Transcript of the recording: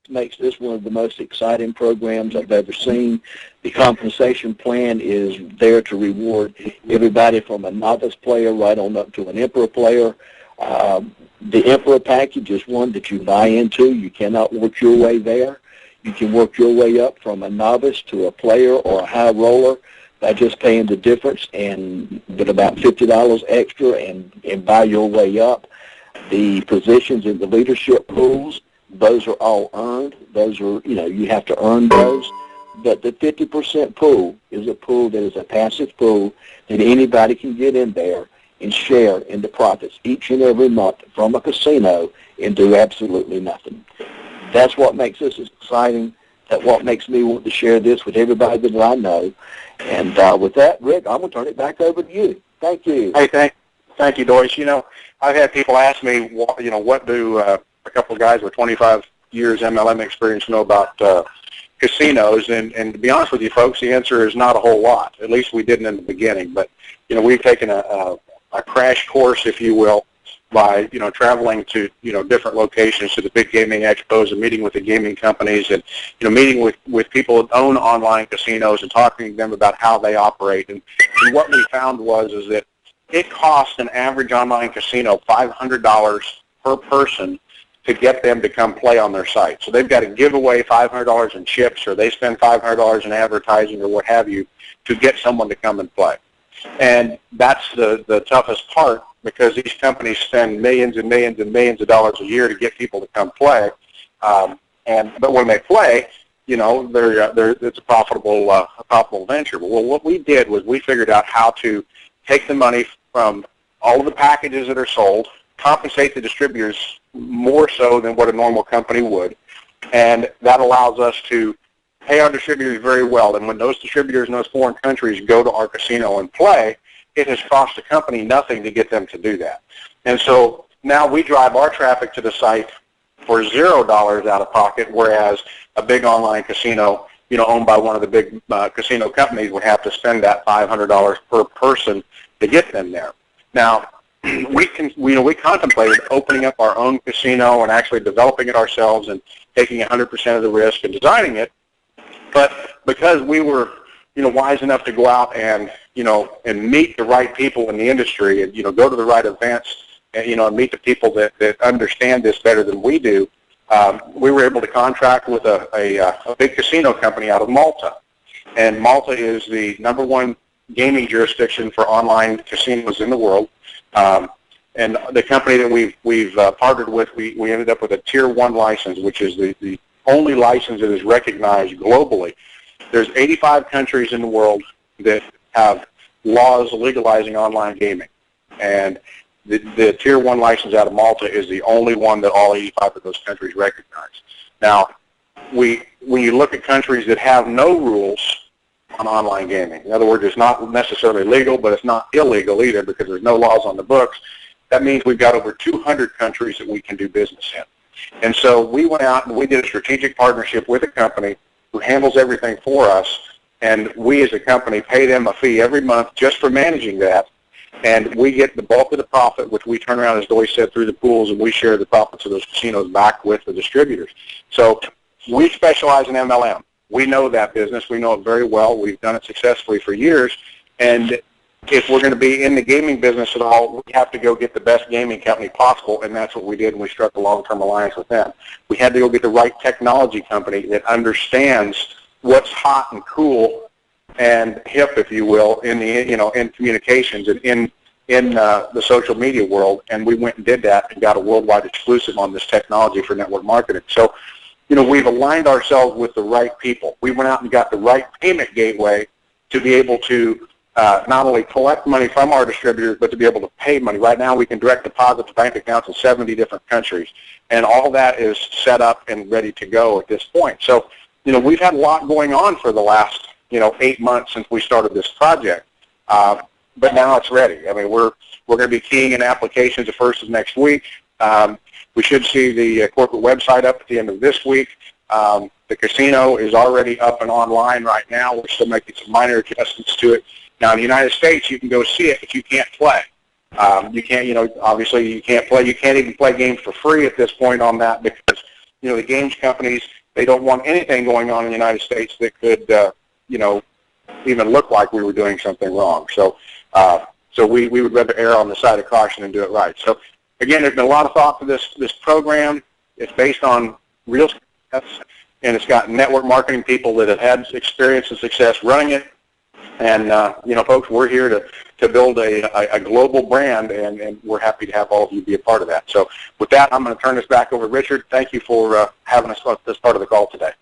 makes this one of the most exciting programs I've ever seen. The compensation plan is there to reward everybody from a novice player right on up to an Emperor player. The Emperor package is one that you buy into. You cannot work your way there. You can work your way up from a novice to a player or a high roller by just paying the difference and with about $50 extra and buy your way up. The positions in the leadership pools, those are all earned. Those are, you have to earn those. But the 50% pool is a pool that is a passive pool that anybody can get in there and share in the profits each and every month from a casino and do absolutely nothing. That's what makes this exciting. That's what makes me want to share this with everybody that I know. And with that, Rick, I'm going to turn it back over to you. Thank you. Hey, thank you, Doris. I've had people ask me, what do a couple of guys with 25 years MLM experience know about casinos? And to be honest with you, folks, the answer is not a whole lot. At least we didn't in the beginning. But, we've taken a crash course, if you will, by, traveling to, different locations, to the big gaming expos and meeting with the gaming companies and, meeting with people that own online casinos and talking to them about how they operate. And what we found is that it costs an average online casino $500 per person to get them to come play on their site. So they've got to give away $500 in chips, or they spend $500 in advertising or what have you to get someone to come and play. And that's the toughest part, because these companies spend millions and millions and millions of dollars a year to get people to come play. But when they play, it's a profitable venture. Well, what we did was we figured out how to take the money from all of the packages that are sold, compensate the distributors more so than what a normal company would, and that allows us to pay our distributors very well. And when those distributors in those foreign countries go to our casino and play, it has cost the company nothing to get them to do that. And so now we drive our traffic to the site for $0 out of pocket, whereas a big online casino, owned by one of the big casino companies, would have to spend that $500 per person to get them there. Now, we contemplated opening up our own casino and actually developing it ourselves and taking 100% of the risk and designing it. But because we were, wise enough to go out and, and meet the right people in the industry and, go to the right events and, and meet the people that understand this better than we do, we were able to contract with a big casino company out of Malta. And Malta is the #1 gaming jurisdiction for online casinos in the world. And the company that we've partnered with, we ended up with a Tier 1 license, which is the only license that is recognized globally. There's 85 countries in the world that have laws legalizing online gaming. And the Tier 1 license out of Malta is the only one that all 85 of those countries recognize. Now, when you look at countries that have no rules on online gaming, in other words, it's not necessarily legal, but it's not illegal either because there's no laws on the books, that means we've got over 200 countries that we can do business in. And so we went out and we did a strategic partnership with a company who handles everything for us, and we as a company pay them a fee every month just for managing that, and we get the bulk of the profit, which we turn around, as Dory said, through the pools, and we share the profits of those casinos back with the distributors. So we specialize in MLM. We know that business. We know it very well. We've done it successfully for years, and if we're going to be in the gaming business at all, we have to go get the best gaming company possible, and that's what we did, and we struck a long-term alliance with them. We had to go get the right technology company that understands what's hot and cool and hip, if you will, in the in communications and in the social media world, and we went and did that and got a worldwide exclusive on this technology for network marketing. So, we've aligned ourselves with the right people. We went out and got the right payment gateway to be able to not only collect money from our distributors, but to be able to pay money. Right now we can direct deposit to bank accounts in 70 different countries, and all that is set up and ready to go at this point. So, we've had a lot going on for the last, 8 months since we started this project, but now it's ready. I mean, we're going to be keying in applications the first of next week. We should see the corporate website up at the end of this week. The casino is already up and online right now. We're still making some minor adjustments to it. Now, in the United States, you can go see it, but you can't play. You can't, obviously you can't play. You can't even play games for free at this point on that because, the games companies They don't want anything going on in the United States that could, you know, even look like we were doing something wrong. So, so we would rather err on the side of caution and do it right. So, again, there's been a lot of thought to this program. It's based on real success, and it's got network marketing people that have had experience and success running it. And, you know, folks, we're here to build a global brand, and we're happy to have all of you be a part of that. So with that, I'm going to turn this back over to Richard. Thank you for having us on this part of the call today.